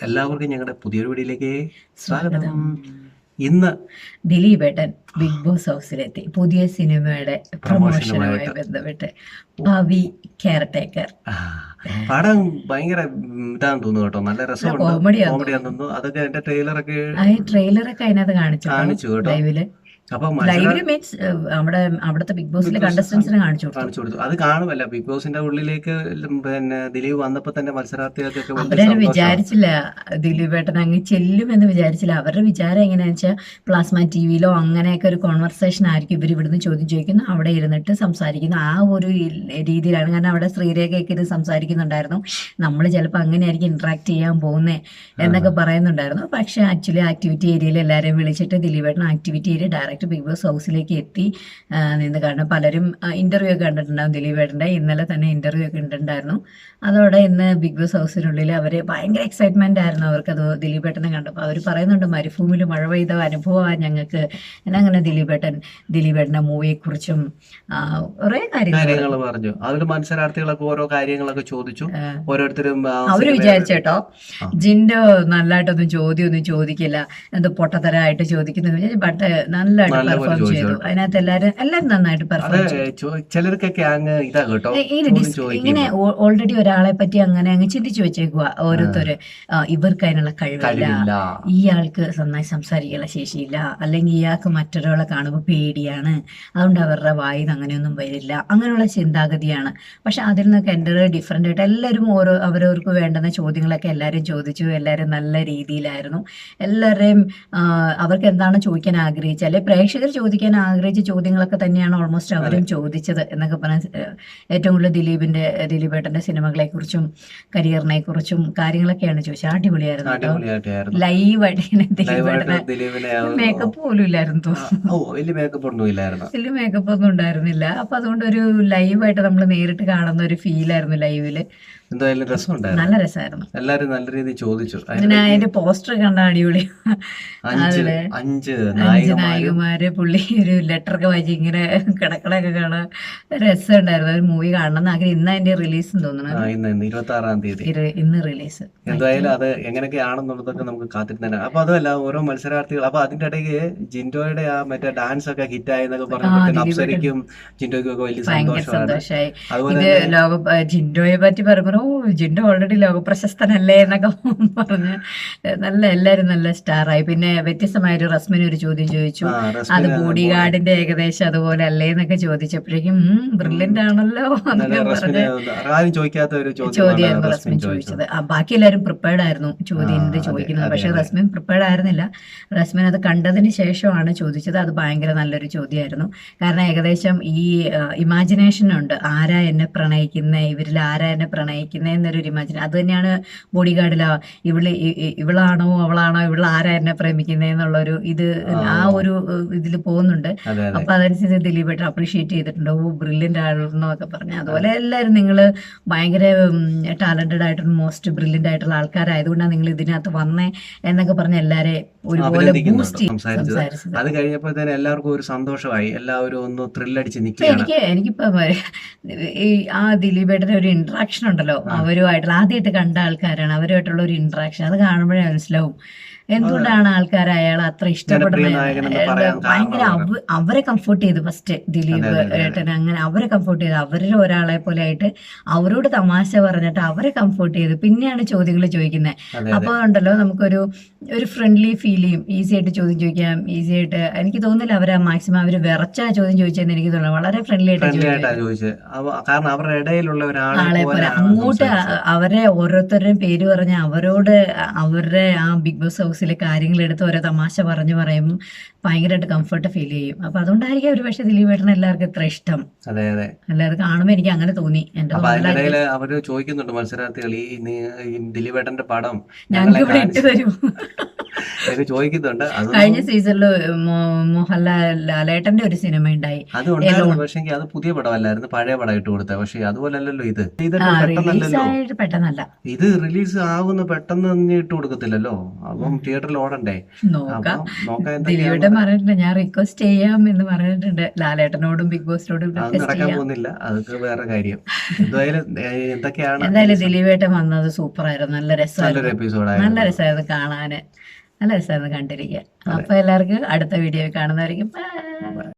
എല്ലാവർക്കും ഞങ്ങളുടെ പുതിയൊരു വീഡിയോയിലേക്ക് സ്വാഗതം. സ്വാഗതം. ഇന്ന് ദിലീപേട്ടൻ ബിഗ് ബോസ് ഹൗസിലെത്തി. പുതിയ സിനിമയുടെ പ്രൊമോഷനുമായി ബന്ധപ്പെട്ട് ഭാവി കെയർടേക്കർ. പടം ഭയങ്കര ഇതാന്ന് തോന്നുന്നു കേട്ടോ, നല്ല രസമുണ്ട്, കോമഡിയാന്ന് കോമഡിയാന്ന് തോന്നുന്നു. അതൊക്കെ എന്റെ ട്രെയിലറൊക്കെ ട്രെയിലറൊക്കെ അതിനകത്ത് കാണിച്ചു കേട്ടോ. ലൈവില്. അപ്പൊ ലൈവില് മീൻസ് അവിടുത്തെ ബിഗ് ബോസിലെ കണ്ടസ്റ്റൻസിനെ കാണിച്ചു കൊടുത്തു. അത് കാണുമല്ല, ബിഗ് ബോസിന്റെ ഉള്ളിലേക്ക് പിന്നെ ദിലീപ് വന്നപ്പോ തന്നെ മത്സരാർത്ഥികൾക്കൊക്കെ അവരാരും വിചാരിച്ചില്ല ദിലീപേട്ടൻ അങ്ങ് ചെല്ലുമെന്ന് വിചാരിച്ചില്ല. അവരുടെ വിചാരം എങ്ങനെയാണെന്ന് വെച്ചാൽ പ്ലാസ്മ ടിവിയിലോ അങ്ങനെയൊക്കെ ഒരു കോൺവെർസേഷൻ ആയിരിക്കും. ഇവർ ഇവിടുന്ന് ചോദ്യം ചോദിക്കുന്നു, അവിടെ ഇരുന്നിട്ട് സംസാരിക്കുന്നു, ആ ഒരു രീതിയിലാണ്. കാരണം അവിടെ ശ്രീരേഖയൊക്കെ ഇത് സംസാരിക്കുന്നുണ്ടായിരുന്നു, നമ്മൾ ചിലപ്പോൾ അങ്ങനെയായിരിക്കും ഇന്ററാക്ട് ചെയ്യാൻ പോകുന്നേ എന്നൊക്കെ പറയുന്നുണ്ടായിരുന്നു. പക്ഷേ ആക്ച്വലി ആക്ടിവിറ്റി ഏരിയയിൽ എല്ലാവരെയും വിളിച്ചിട്ട് ദിലീപേട്ടൻ activity area direct big boss ഹൗസിലേക്ക് എത്തി നിന്ന്. കാരണം പലരും ഇന്റർവ്യൂ ഒക്കെ കണ്ടിട്ടുണ്ടാവും ദിലീപേട്ടൻ്റെ. ഇന്നലെ തന്നെ ഇന്റർവ്യൂ ഒക്കെ കണ്ടിട്ടുണ്ടായിരുന്നു. അതോടെ ഇന്ന് ബിഗ് ബോസ് ഹൗസിനുള്ളിൽ അവർ ഭയങ്കര എക്സൈറ്റ്മെന്റ് ആയിരുന്നു അവർക്കത് ദിലീപേട്ടനെ കണ്ടപ്പോൾ. അവർ പറയുന്നുണ്ട്, മരുഭൂമിയിൽ മഴ പെയ്ത അനുഭവമാണ് ഞങ്ങൾക്ക് എന്നങ്ങനെ ദിലീപേട്ടൻ്റെ മൂവിയെക്കുറിച്ചും കുറേ കാര്യങ്ങൾ പറഞ്ഞു. അതിൽ മത്സരാർത്ഥികളൊക്കെ ഓരോ കാര്യങ്ങളൊക്കെ ചോദിച്ചു. ഓരോരുത്തരും അവര് വിചാരിച്ചേട്ടോ ജിൻഡോ നല്ലതായിട്ടൊന്നും ചോദ്യമൊന്നും ചോദിക്കില്ല, എന്തോ പൊട്ടത്തരായിട്ട് ചോദിക്കുന്നത്. ബട്ട് നല്ലതായിട്ട് പെർഫോം ചെയ്തു. അതിനകത്ത് എല്ലാരും നന്നായിട്ട് പെർഫോം ചെയ്തു. ചിലർക്കൊക്കെ ഇങ്ങനെ ഓൾറെഡി ഒരാളെ പറ്റി അങ്ങനെ അങ്ങ് ചിന്തിച്ചു വെച്ചേക്കുക ഓരോരുത്തര്. ഇവർക്ക് അതിനുള്ള കഴിവില്ല, ഇയാൾക്ക് നന്നായി സംസാരിക്കാനുള്ള ശേഷിയില്ല, അല്ലെങ്കിൽ ഇയാൾക്ക് മറ്റൊരാളെ കാണുമ്പോൾ പേടിയാണ്, അതുകൊണ്ട് അവരുടെ വായിന്ന് അങ്ങനെയൊന്നും വരില്ല, അങ്ങനെയുള്ള ചിന്താഗതിയാണ്. പക്ഷെ അതിൽ നിന്നൊക്കെ എൻ്റെ ഡിഫറെൻ്റ് ആയിട്ട് എല്ലാവരും അവരവർക്ക് വേണ്ടുന്ന ചോദ്യങ്ങളൊക്കെ എല്ലാവരും ചോദിച്ചു. എല്ലാവരും നല്ല രീതിയിലായിരുന്നു. എല്ലാവരുടെയും അവർക്ക് എന്താണ് ചോദിക്കാൻ ആഗ്രഹിച്ചത്, അല്ലെ പ്രേക്ഷകർ ചോദിക്കാൻ ആഗ്രഹിച്ച ചോദ്യങ്ങളൊക്കെ തന്നെയാണ് ഓൾമോസ്റ്റ് അവരും ചോദിച്ചത് എന്നൊക്കെ പറഞ്ഞാൽ. ഏറ്റവും കൂടുതൽ ദിലീപേട്ടന്റെ സിനിമകളെ കുറിച്ചും കരിയറിനെ കുറിച്ചും കാര്യങ്ങളൊക്കെയാണ് ചോദിച്ചത്. അടിപൊളിയായിരുന്നു കേട്ടോ. ലൈവായിട്ട് ഇങ്ങനെ ദിലീപേട്ടനെ മേക്കപ്പ് പോലും ഇല്ലായിരുന്നു തോന്നുന്നു. വലിയ മേക്കപ്പ് ഒന്നും ഉണ്ടായിരുന്നില്ല. അപ്പൊ അതുകൊണ്ട് ഒരു ലൈവായിട്ട് നമ്മൾ നേരിട്ട് കാണുന്ന ഒരു ഫീലായിരുന്നു ലൈവില്. എന്തായാലും രസമുണ്ടായിരുന്നു, നല്ല രസമായിരുന്നു. എല്ലാരും നല്ല രീതിയിൽ ചോദിച്ചു. അതിന്റെ പോസ്റ്റർ കണ്ട അടിപൊളി. അഞ്ച് നായികമാര് പുള്ളി ഒരു ലെറ്റർ ഒക്കെ വായിച്ച് ഇങ്ങനെ കിടക്കണൊക്കെ കാണാൻ രസമുണ്ടായിരുന്നു. ഒരു മൂവി കാണണം ആഗ്രഹം. ഇന്ന് അതിന്റെ റിലീസ് തോന്നുന്നു, 26-ാം തീയതി ഇന്ന് റിലീസ്. എന്തായാലും അത് എങ്ങനെയൊക്കെയാണെന്നുള്ളതൊക്കെ നമുക്ക് കാത്തിരുന്ന. അപ്പൊ അതല്ല, ഓരോ മത്സരാർത്ഥികൾ. അപ്പൊ അതിന്റെ ഇടയ്ക്ക് ജിൻഡോയുടെ ആ മറ്റേ ഡാൻസ് ഒക്കെ ഹിറ്റ് ആയെന്നൊക്കെ പറഞ്ഞപ്പോഴത്തേക്കും അപ്സരയ്ക്കും ജിൻഡോയ്ക്കും ഒക്കെ വലിയ സന്തോഷമായി. അതുപോലെ ജിൻഡോയെ പറ്റി പറയുമ്പോൾ ജിൻഡോ ഓൾറെഡി ലോകപ്രശസ്തനല്ലേ എന്നൊക്കെ പറഞ്ഞ് എല്ലാരും നല്ല സ്റ്റാറായി. പിന്നെ വ്യത്യസ്തമായൊരു റസ്മിന് ഒരു ചോദ്യം ചോദിച്ചു, അത് ബോഡി ഗാർഡിന്റെ ഏകദേശം അതുപോലെ അല്ലേ എന്നൊക്കെ ചോദിച്ചപ്പോഴേക്കും ബ്രില്യന്റ് ആണല്ലോ എന്നൊക്കെ പറഞ്ഞ് ചോദ്യമായിരുന്നു റസ്മിൻ ചോദിച്ചത്. ബാക്കി എല്ലാവരും പ്രിപ്പയർഡ് ആയിരുന്നു ചോദ്യം ചോദിക്കുന്നത്. പക്ഷെ റസ്മിൻ പ്രിപ്പയർഡ് ആയിരുന്നില്ല. റസ്മിൻ അത് കണ്ടതിന് ശേഷമാണ് ചോദിച്ചത്. അത് ഭയങ്കര നല്ലൊരു ചോദ്യമായിരുന്നു. കാരണം ഏകദേശം ഈ ഇമാജിനേഷൻ ഉണ്ട്, ആരാ എന്നെ പ്രണയിക്കുന്നത്, ഇവരിൽ ആരാ എന്നെ പ്രണയിക്കുന്നതെന്നൊരു ഇമാജിൻ. അത് തന്നെയാണ് ബോഡി ഗാർഡിലാ, ഇവളാണോ അവളാണോ ഇവൾ ആരാ എന്നെ പ്രേമിക്കുന്നതെന്നുള്ളൊരു ഇത് ആ ഒരു ഇതിൽ പോകുന്നുണ്ട്. അപ്പൊ അതനുസരിച്ച് ദിലീപേട്ടൻ അപ്രീഷിയേറ്റ് ചെയ്തിട്ടുണ്ട്. ബ്രില്യന്റ് ആണെന്നൊക്കെ പറഞ്ഞു. അതുപോലെ എല്ലാവരും നിങ്ങൾ ഭയങ്കര ടാലന്റഡ് ആയിട്ടുള്ള മോസ്റ്റ് ബ്രില്യന്റ് ആയിട്ടുള്ള ആൾക്കാരായതുകൊണ്ടാണ് നിങ്ങൾ ഇതിനകത്ത് വന്നേ എന്നൊക്കെ പറഞ്ഞ് എല്ലാരെയും ഒരുപോലെ ബൂസ്റ്റ് സംസാരിച്ചത്. അത് കഴിഞ്ഞപ്പോൾ തന്നെ എല്ലാവർക്കും ഒരു സന്തോഷമായി, എല്ലാവരും ഒന്ന് ത്രില്ലടിച്ച് നിൽക്കുകയാണ്. എനിക്കിപ്പോ ഈ ആ ദിലീപേട്ടന്റെ ഒരു ഇന്ററാക്ഷൻ ഉണ്ടല്ലോ, അവരുമായിട്ടുള്ള ആദ്യമായിട്ട് കണ്ട ആൾക്കാരാണ്, അവരുമായിട്ടുള്ള ഒരു ഇന്ററാക്ഷൻ, അത് കാണുമ്പോഴേ മനസ്സിലാവും എന്തുകൊണ്ടാണ് ആൾക്കാർ അയാൾ അത്ര ഇഷ്ടപ്പെടുന്നത്. ഭയങ്കര അവരെ കംഫോർട്ട് ചെയ്തു ഫസ്റ്റ് ദിലീപ് ഏട്ടന്. അങ്ങനെ അവരെ കംഫോർട്ട് ചെയ്തു, അവരിൽ ഒരാളെ പോലെ ആയിട്ട് അവരോട് തമാശ പറഞ്ഞിട്ട് അവരെ കംഫോർട്ട് ചെയ്തു. പിന്നെയാണ് ചോദ്യങ്ങൾ ചോദിക്കുന്നത്. അപ്പോൾ ഉണ്ടല്ലോ നമുക്കൊരു ഫ്രണ്ട്ലി ഫീൽ ചെയ്യും. ഈസി ആയിട്ട് ചോദ്യം ചോദിക്കാം, ഈസി ആയിട്ട്. എനിക്ക് തോന്നുന്നില്ല അവരെ മാക്സിമം അവർ വിറച്ച ചോദ്യം ചോദിച്ചതെന്ന് എനിക്ക് തോന്നുന്നു. വളരെ ഫ്രണ്ട്ലി ആയിട്ട് ചോദിച്ചത്. ആളെ പോലെ അങ്ങോട്ട് അവരെ ഓരോരുത്തരുടെയും പേര് പറഞ്ഞ് അവരോട് അവരുടെ ആ ബിഗ് ബോസ് ഹൗസിലെ കാര്യങ്ങൾ എടുത്ത് ഓരോ തമാശ പറഞ്ഞു പറയുമ്പോൾ ഭയങ്കരമായിട്ട് കംഫർട്ട് ഫീൽ ചെയ്യും. അപ്പൊ അതുകൊണ്ടായിരിക്കും ഒരു പക്ഷെ ദിലീപേട്ടന് എല്ലാവർക്കും ഇത്ര ഇഷ്ടം. എല്ലാവർക്കും കാണുമ്പോൾ എനിക്ക് അങ്ങനെ തോന്നി. അവര് ചോദിക്കുന്നുണ്ട് മത്സരാർത്ഥികൾ, ഈ ദിലീപേട്ടന്റെ പടം ഞങ്ങൾക്ക് ഇവിടെ ഇട്ട് തരും. എന്നൊക്കെ ചോദിക്കുന്നുണ്ട്. കഴിഞ്ഞ സീസണില് മോഹൻലാലേട്ടന്റെ ഒരു സിനിമ ഉണ്ടായി, അത് ഉണ്ടായിരുന്നു. പക്ഷെ അത് പുതിയ പടമല്ലായിരുന്നു, പഴയ പടം ഇട്ട് കൊടുത്തത്. പക്ഷെ അതുപോലല്ലോ ഇത്. ഇതൊക്കെ പെട്ടെന്നല്ലോ, പെട്ടെന്നല്ല ഇത് റിലീസ് ആവുന്ന പെട്ടെന്ന് തന്നെ ഇട്ട് കൊടുക്കത്തില്ലല്ലോ. അപ്പം തിയേറ്ററിൽ ഓടണ്ടേ. നോക്കാം. നോക്കാൻ ദിലീപേട്ടൻ പറഞ്ഞിട്ടുണ്ട്, ഞാൻ റിക്വസ്റ്റ് ചെയ്യാം എന്ന് പറഞ്ഞിട്ടുണ്ട് ലാലേട്ടനോടും ബിഗ് ബോസിനോടും. അത് നടക്കാൻ പോകുന്നില്ല, അതൊക്കെ വേറെ കാര്യം. എന്തായാലും എന്തൊക്കെയാണ്. എന്തായാലും ദിലീപേട്ടൻ വന്നത് സൂപ്പർ ആയിരുന്നു, നല്ല നല്ലൊരു എപ്പിസോഡായിരുന്നു, നല്ല രസമായിരുന്നു കാണാന്, നല്ല രസമായിരുന്നു കണ്ടിരിക്കാൻ. അപ്പൊ എല്ലാവർക്കും അടുത്ത വീഡിയോ കാണുന്നതായിരിക്കും.